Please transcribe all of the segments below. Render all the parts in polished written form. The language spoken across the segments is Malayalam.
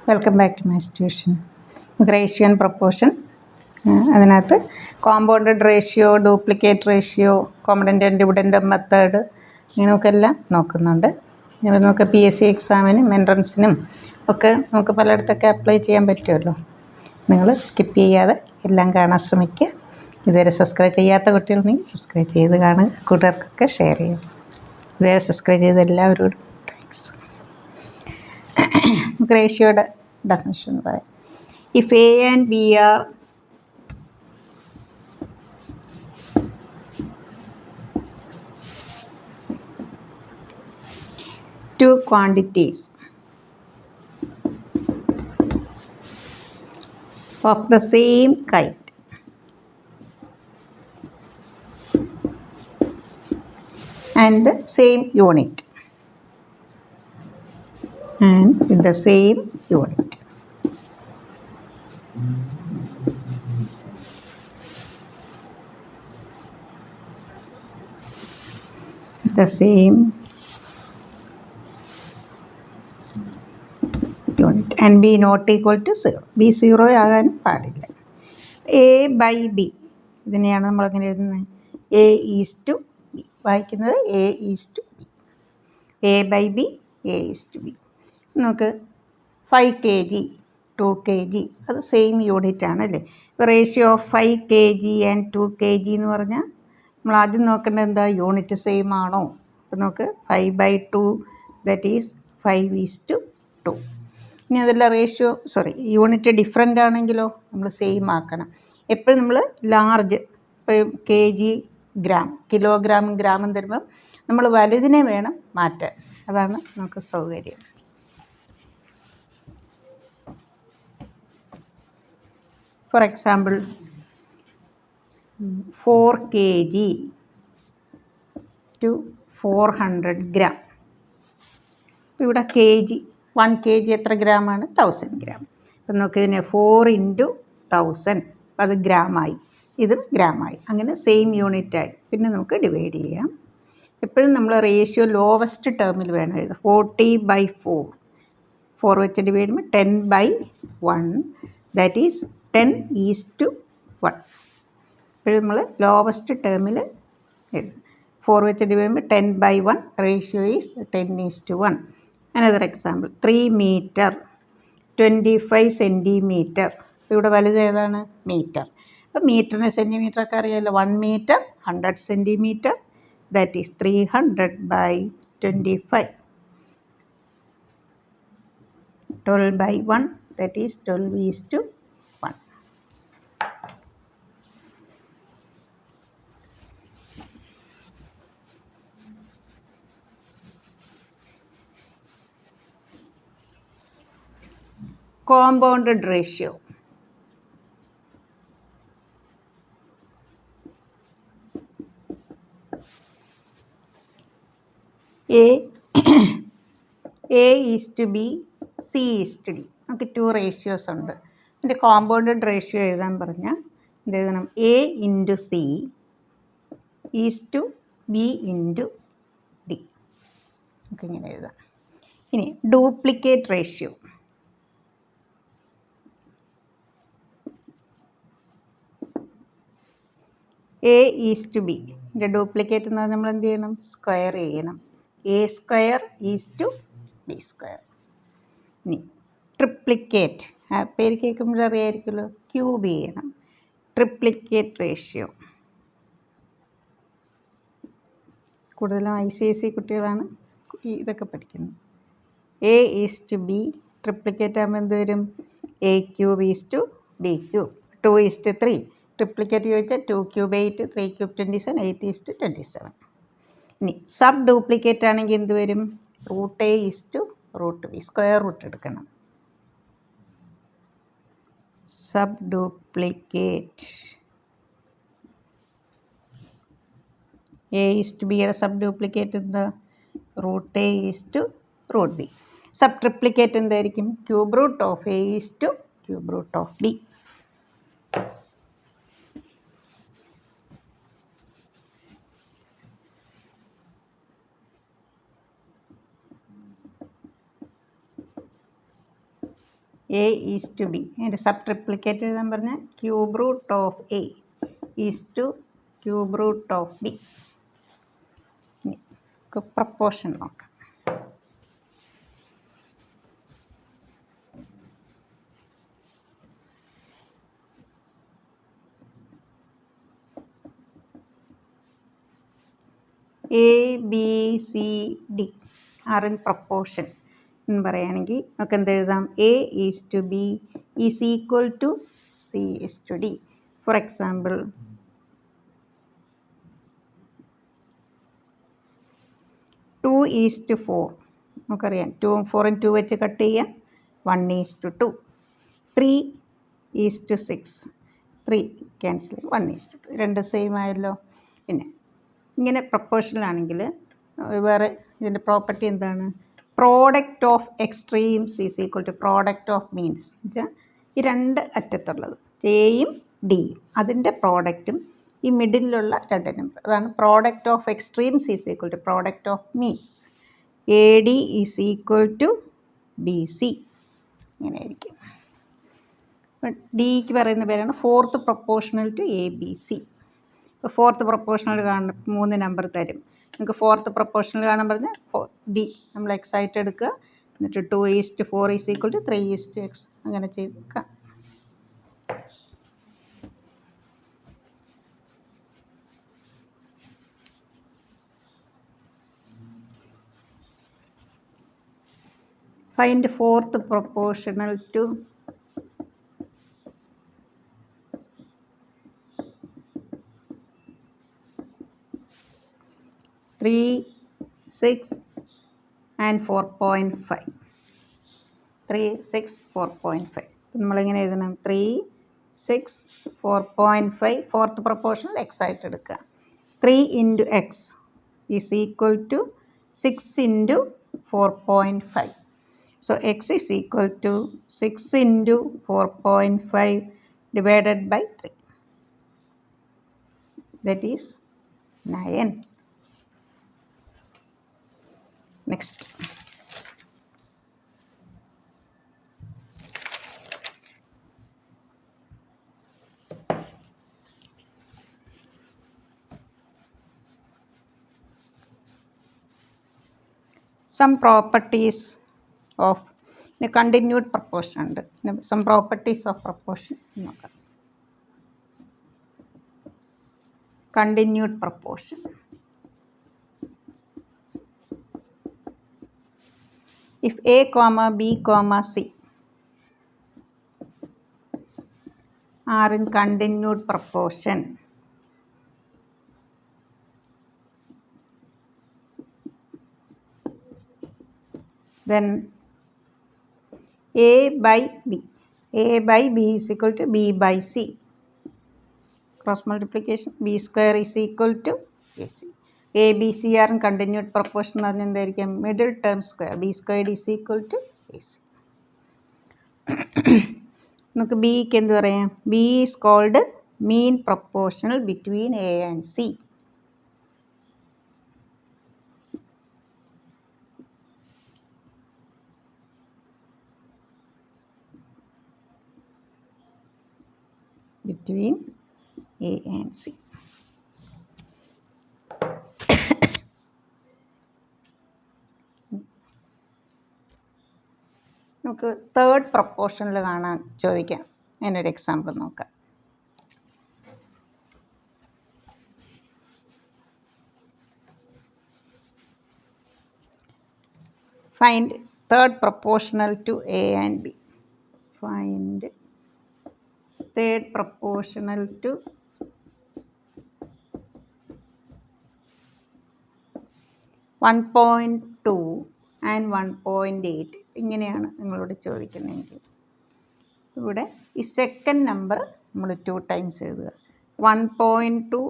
Welcome back to my tuition. Ratio and proportion, അതിനകത്ത് compounded ratio, duplicate ratio, component and dividend method, ഇങ്ങനെയൊക്കെ എല്ലാം നോക്കുന്നുണ്ട്. നമുക്ക് PSC എക്സാമിനും എൻട്രൻസിനും ഒക്കെ നമുക്ക് പലയിടത്തൊക്കെ അപ്ലൈ ചെയ്യാൻ പറ്റുമല്ലോ. നിങ്ങൾ സ്കിപ്പ് ചെയ്യാതെ എല്ലാം കാണാൻ ശ്രമിക്കുക. ഇതുവരെ സബ്സ്ക്രൈബ് ചെയ്യാത്ത കുട്ടികളുണ്ടെങ്കിൽ സബ്സ്ക്രൈബ് ചെയ്ത് കാണുക, കൂട്ടുകാർക്കൊക്കെ ഷെയർ ചെയ്യുക. ഇതുവരെ സബ്സ്ക്രൈബ് ചെയ്ത എല്ലാവരോടും താങ്ക്സ്. നമുക്ക് റേഷ്യോയുടെ ഡെഫിനിഷൻ പറയാം. If A and B are two quantities of the same kind and the same unit and in the same unit, the same unit and B not equal to 0. B 0 ആകാനും പാടില്ല. A by B, ഇതിനെയാണ് നമ്മളങ്ങനെ എഴുതുന്നത്. A is to B, വായിക്കുന്നത് A is to B. A by B, A is to B. നമുക്ക് 5 kg 2 kg അത് സെയിം യൂണിറ്റ് ആണല്ലേ. ഇപ്പോൾ ratio of 5 kg and 2 kg എന്ന് പറഞ്ഞാൽ നമ്മൾ ആദ്യം നോക്കേണ്ടത് എന്താ, യൂണിറ്റ് സെയിം ആണോ. അപ്പോൾ നമുക്ക് 5/2 ദറ്റ് ഈസ് 5:2. ഇനി അതല്ല യൂണിറ്റ് ഡിഫറെൻ്റ് ആണെങ്കിലോ നമ്മൾ സെയിം ആക്കണം. എപ്പോഴും നമ്മൾ ലാർജ്, ഇപ്പോൾ kg ഗ്രാം, കിലോഗ്രാം ഗ്രാമം തരുമ്പം നമ്മൾ വലുതിനെ വേണം മാറ്റാൻ. അതാണ് നമുക്ക് സൗകര്യം. For example 4 kg to 400 gram. ഇപ്പോൾ ഇവിടെ1 kg എത്ര ഗ്രാമാണ്? 1000 ഗ്രാം. അപ്പം നമുക്കിതിനെ 4 × 1000, അപ്പം അത് ഗ്രാമായി, ഇതും ഗ്രാമായി. അങ്ങനെ സെയിം യൂണിറ്റായി. പിന്നെ നമുക്ക് ഡിവൈഡ് ചെയ്യാം. എപ്പോഴും നമ്മൾ റേഷ്യോ ലോവസ്റ്റ് ടേമിൽ വേണം എഴുതാം. 40/4, 4 വെച്ച് ഡിവൈഡ് ചെയ്യുമ്പോൾ 10/1, ദാറ്റ് ഈസ് 10:1. എപ്പോഴും നമ്മൾ ലോവസ്റ്റ് ടേമിൽ എഴുതും. 4 വെച്ച് ഡിവൈഡ് ചെയ്യുമ്പോൾ 10/1, ratio is 10:1. Another example 3 meter 25 centimeter. ഇവിടെ വലുത് ഏതാണ്? മീറ്റർ. അപ്പോൾ മീറ്ററിന് സെൻറ്റിമീറ്ററൊക്കെ അറിയാമല്ലോ. 1 meter 100 centimeter, that is 300/25. 12/1, that is 12:1. Compounded ratio. A is to B, C is to D. നമുക്ക് 2 റേഷ്യോസ് ഉണ്ട്. അതിൻ്റെ കോമ്പൗണ്ടഡ് റേഷ്യോ എഴുതാൻ പറഞ്ഞാൽ എന്ത് എഴുതണം? A × C is to B × D. നമുക്കിങ്ങനെ എഴുതാം. ഇനി duplicate ratio. A is to B, ഇതിൻ്റെ ഡ്യൂപ്ലിക്കേറ്റ് എന്ന് പറഞ്ഞാൽ നമ്മൾ എന്ത് ചെയ്യണം? സ്ക്വയർ ചെയ്യണം. A² is to B². ഇനി ട്രിപ്ലിക്കേറ്റ്, പേര് കേൾക്കുമ്പോൾ അറിയായിരിക്കുമല്ലോ, ക്യൂബ് ചെയ്യണം. Triplicate ratio. കൂടുതലും ICSE കുട്ടികളാണ് ഇതൊക്കെ പഠിക്കുന്നത്. A is to B, triplicate ആകുമ്പോൾ എന്ത് വരും? A³ is to B³. 2:3. Triplicate ചോദിച്ചാൽ 2³ 8, 3³ 27, 8:27. ഇനി സബ് ഡ്യൂപ്ലിക്കേറ്റ് ആണെങ്കിൽ എന്ത് വരും? √A is to √B, square root എടുക്കണം. Sub duplicate A is to Bയുടെ സബ് ഡ്യൂപ്ലിക്കേറ്റ് എന്താ? √A is to √B. Sub triplicate എന്തായിരിക്കും? √A is to √B. A is to B. അതിൻ്റെ സബ് ട്രിപ്ലിക്കേറ്റ് എഴുതാൻ പറഞ്ഞാൽ cube root of A is to cube root of B. ഇനി പ്രപ്പോർഷൻ നോക്കാം. A B C D are in proportion എന്ന് പറയുകയാണെങ്കിൽ നമുക്ക് എന്തെഴുതാം? A is to B is equal to C is to D. For example 2:4. നമുക്കറിയാം 2 4 2 വെച്ച് കട്ട് ചെയ്യാം. 1:2. 3:6. 3 ക്യാൻസൽ ചെയ്യും. 1:2. രണ്ട് സെയിം ആയല്ലോ. പിന്നെ ഇങ്ങനെ പ്രപ്പോർഷനിലാണെങ്കിൽ വേറെ ഇതിൻ്റെ പ്രോപ്പർട്ടി എന്താണ്? Product of extremes is equal to product of means. എന്നുവെച്ചാൽ ഈ രണ്ട് അറ്റത്തുള്ളത് എയും ഡിയും അതിൻ്റെ പ്രോഡക്റ്റും ഈ മിഡിലുള്ള രണ്ട് നമ്പർ അതാണ് product of extremes is equal to product of means. A D is equal to B C. ഇങ്ങനെ ആയിരിക്കും. ഡിക്ക് പറയുന്ന പേരാണ് fourth proportional to A B C. ഇപ്പോൾ ഫോർത്ത് പ്രൊപ്പോർഷണൽ കാണുന്ന 3 നമ്പർ തരും. നിങ്ങൾക്ക് ഫോർത്ത് പ്രൊപ്പോർഷണൽ കാണാൻ പറഞ്ഞാൽ ഡി നമ്മൾ എക്സ് ആയിട്ട് എടുക്കുക. എന്നിട്ട് 2:4 ഈസ് ഈക്വൽ ടു 3:x അങ്ങനെ ചെയ്ത് find fourth proportional to 3, 6 and 4.5. 3, 6, 4.5. നമ്മളിങ്ങനെ എഴുതണം 3, 6, 4.5 ഫോർത്ത് പ്രൊപ്പോർഷണൽ എക്സ് ആയിട്ട് എടുക്കുക. 3 into x is equal to 6 into 4.5. So x is equal to 6 into 4.5 divided by 3. That is 9. Next. Some properties of a continued proportion. Some properties of proportion. Continued proportion. If a comma b comma c are in continued proportion, then a by b is equal to b by c. Cross multiplication, b square is equal to ac. A, B, C are in continued proportion എന്ന് പറഞ്ഞാൽ എന്തായിരിക്കും? Middle term square B squared is equal to A C. നമുക്ക് ബിക്ക് എന്ത് പറയാം? B is called mean proportional between A and C. Between A and C. നമുക്ക് തേർഡ് പ്രൊപ്പോർഷനിൽ കാണാൻ ചോദിക്കാം. അതിനൊരു എക്സാമ്പിൾ നോക്കാം. Find third proportional to A and B. Find third proportional to (1.2) and 1.8. ഇങ്ങനെയാണ് നിങ്ങളോട് ചോദിക്കുന്നതെങ്കിൽ ഇവിടെ ഈ സെക്കൻഡ് നമ്പർ നമ്മൾ 2 ടൈംസ് എഴുതുക. 1.2,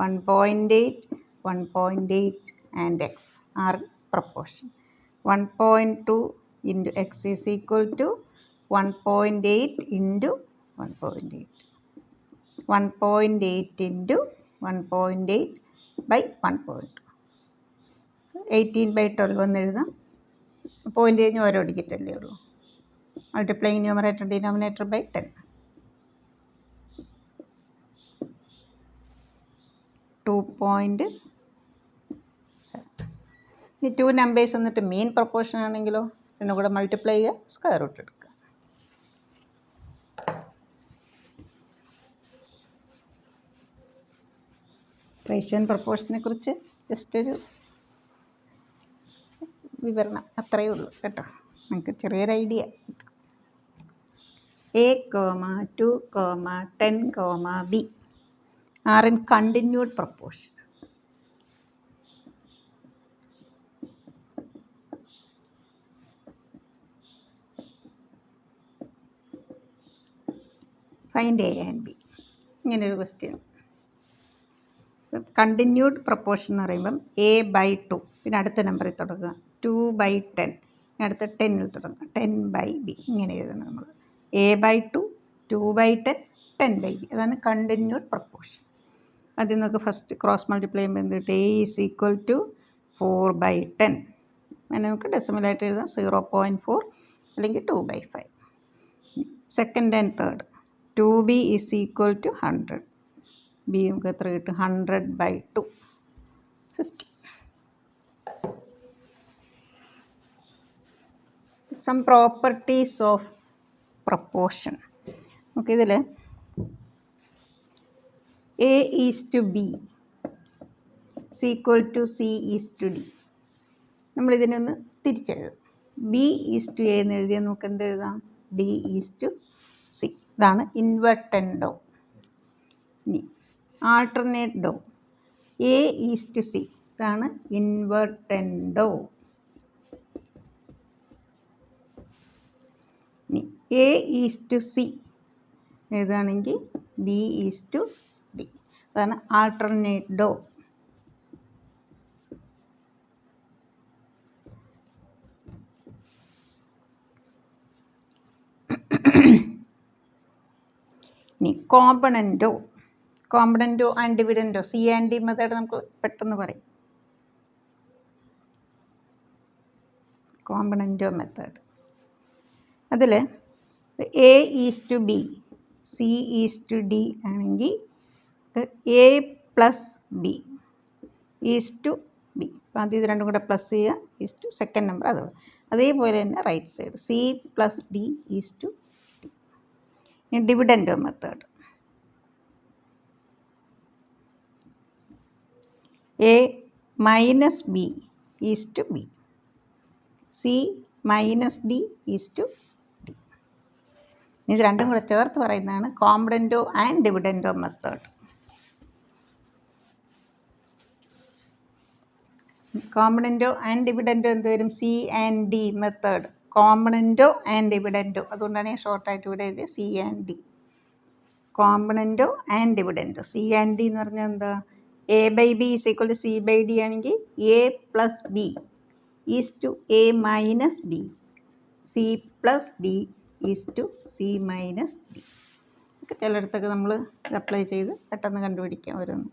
1.8, 1.8 and x are proportion. 1.2 into x is equal to 1.8 into 1.8. 1.8 into 1.8 by 1.2. 18 by 12 എന്ന് എഴുതാം. പോയിൻ്റ് കഴിഞ്ഞ് ഓരോ ഡിജിറ്റ് അല്ലേ ഉള്ളൂ. multiplying numerator denominator by 10. 2.7. ഇനി 2 നമ്പേഴ്സ് എന്നിട്ട് മെയിൻ പ്രൊപ്പോർഷൻ ആണെങ്കിലോ രണ്ടും കൂടെ മൾട്ടിപ്ലൈ ചെയ്യുക, സ്ക്വയർ റൂട്ട് എടുക്കുക. റേഷ്യോ ആൻഡ് പ്രൊപ്പോർഷനെ കുറിച്ച് ജസ്റ്റ് ഒരു വിവരണം അത്രയേ ഉള്ളൂ കേട്ടോ. നമുക്ക് ചെറിയൊരു idea. A, 2, 10, B are in continued proportion. Find A and B. ഇങ്ങനൊരു ക്വസ്റ്റ്യൻ. കണ്ടിന്യൂഡ് പ്രൊപ്പോർഷൻ എന്ന് പറയുമ്പം A/2, പിന്നെ അടുത്ത നമ്പറിൽ തുടങ്ങുക 2/10, അടുത്ത 10ൽ തുടങ്ങുക 10/B, ഇങ്ങനെ എഴുതണം നമ്മൾ. A/2, 2/10, 10/B, അതാണ് കണ്ടിന്യൂഡ് പ്രൊപ്പോർഷൻ. ആദ്യം നമുക്ക് ഫസ്റ്റ് ക്രോസ് മൾട്ടിപ്ലൈ ചെയ്യുമ്പോൾ എന്ത് കിട്ടും? A is equal to 4/10. അങ്ങനെ നമുക്ക് ഡെസിമലായിട്ട് എഴുതാം 0.4 അല്ലെങ്കിൽ 2/5. Second and third 2B is equal to 100. B നമുക്ക് എത്ര കിട്ടും? 100/2, 50. Some properties of proportion. നമുക്കിതിൽ A is to B is equal to C is to D. നമ്മളിതിനൊന്ന് തിരിച്ചെഴുതും. B is to A എന്ന് എഴുതിയാൽ നമുക്ക് എന്തെഴുതാം? D is to C. ഇതാണ് ഇൻവെർട്ടൻഡോ. ഇനി ആൾട്ടർനേറ്റോ A is to C, ഇതാണ് ഇൻവെർട്ടൻഡോ. ഇനി A is to C എഴുതുകയാണെങ്കിൽ B is to D, അതാണ് ആൾട്ടർനേറ്റോ. ഇനി componendo and dividendo, C and D method നമുക്ക് പെട്ടെന്ന് പറയും. കോമ്പണൻറ്റോ മെത്തേഡ് അതിൽ A is to B, C is to D ആണെങ്കിൽ A plus B is to B. അപ്പോൾ ആദ്യം ഇത് രണ്ടും കൂടെ പ്ലസ് ചെയ്യുക, ഈസ് ടു സെക്കൻഡ് നമ്പർ അത്. അതേപോലെ തന്നെ right side C plus D is to D. ഇനി dividendo method A minus B is to B, C minus D is to D. ഇത് രണ്ടും കൂടെ ചേർത്ത് പറയുന്നതാണ് componendo and dividendo method. Componendo and dividendo എന്ത് വരും? C and D method. Componendo and dividendo, അതുകൊണ്ടാണ് ഞാൻ ഷോർട്ടായിട്ട് ഇവിടെ എഴുതിയത് C and D. Componendo and dividendo, C and D എന്ന് പറഞ്ഞാൽ എന്താ? A/B is equal to C/D ആണെങ്കിൽ A plus B is to A minus B, C plus D is to C minus D. ഒക്കെ ചിലയിടത്തൊക്കെ നമ്മൾ ഇത് അപ്ലൈ ചെയ്ത് പെട്ടെന്ന് കണ്ടുപിടിക്കാം ഓരോന്ന്.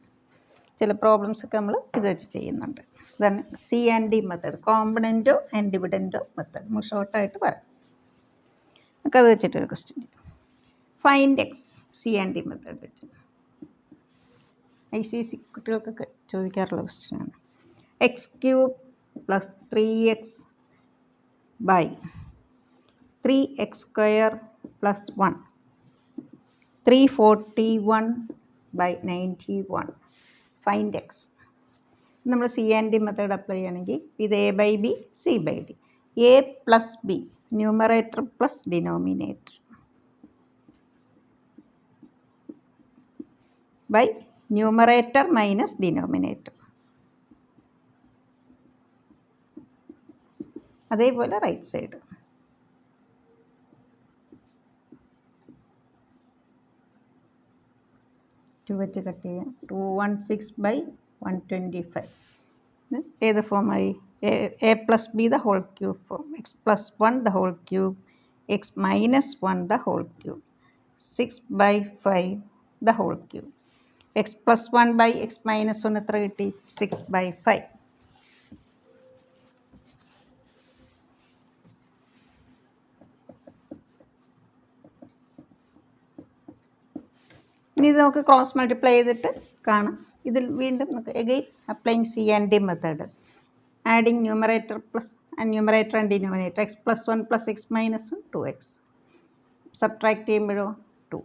ചില പ്രോബ്ലംസൊക്കെ നമ്മൾ ഇത് വെച്ച് ചെയ്യുന്നുണ്ട്. ഇതാണ് C and D method, componendo and dividendo method. നമ്മൾ ഷോർട്ടായിട്ട് പറയാം. നമുക്ക് അത് വെച്ചിട്ടൊരു ക്വസ്റ്റ്യൻ ചെയ്യാം. Find X, C and D method വെച്ച്. ICC കുട്ടികൾക്കൊക്കെ ചോദിക്കാറുള്ള ക്വസ്റ്റ്യനാണ്. x³ + 3x / 3x² + 1, 341/91. Find X. നമ്മൾ C and D method apply ചെയ്യുകയാണെങ്കിൽ ഇത് A/B, C/D. A + B numerator plus denominator by numerator minus denominator. അതേപോലെ റൈറ്റ് സൈഡ് 2 വെച്ച് കട്ട് ചെയ്യാം. 216/125. ഏത് ഫോമായി? A + B the whole cube form. x + 1 the whole cube, x - 1 the whole cube, 6/5 the whole cube. x + 1 / x - 1 എത്ര കിട്ടി? 6/5. ഇനി ഇത് നമുക്ക് ക്രോസ് മൾട്ടിപ്ലൈ ചെയ്തിട്ട് കാണാം. ഇതിൽ വീണ്ടും നമുക്ക് again applying C and D method. Adding numerator plus numerator and denominator X plus 1 plus X minus 1 2x. Subtract ചെയ്യുമ്പോഴോ 2.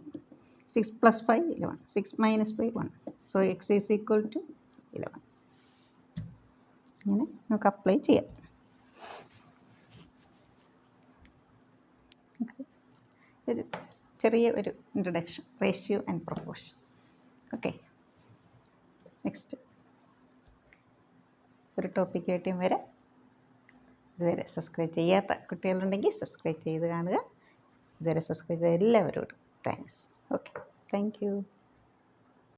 6 plus 5 11. 6 minus 5 1. So X is equal to 11. ഇങ്ങനെ നമുക്ക് അപ്ലൈ ചെയ്യാം. ഒരു ചെറിയ ഒരു introduction, ratio and proportion. Okay, next ഒരു ടോപ്പിക്കായിട്ടും വരെ. ഇതുവരെ സബ്സ്ക്രൈബ് ചെയ്യാത്ത കുട്ടികളുണ്ടെങ്കിൽ സബ്സ്ക്രൈബ് ചെയ്ത് കാണുക. ഇതുവരെ സബ്സ്ക്രൈബ് ചെയ്ത എല്ലാവരോടും താങ്ക്സ്. Okay, thank you.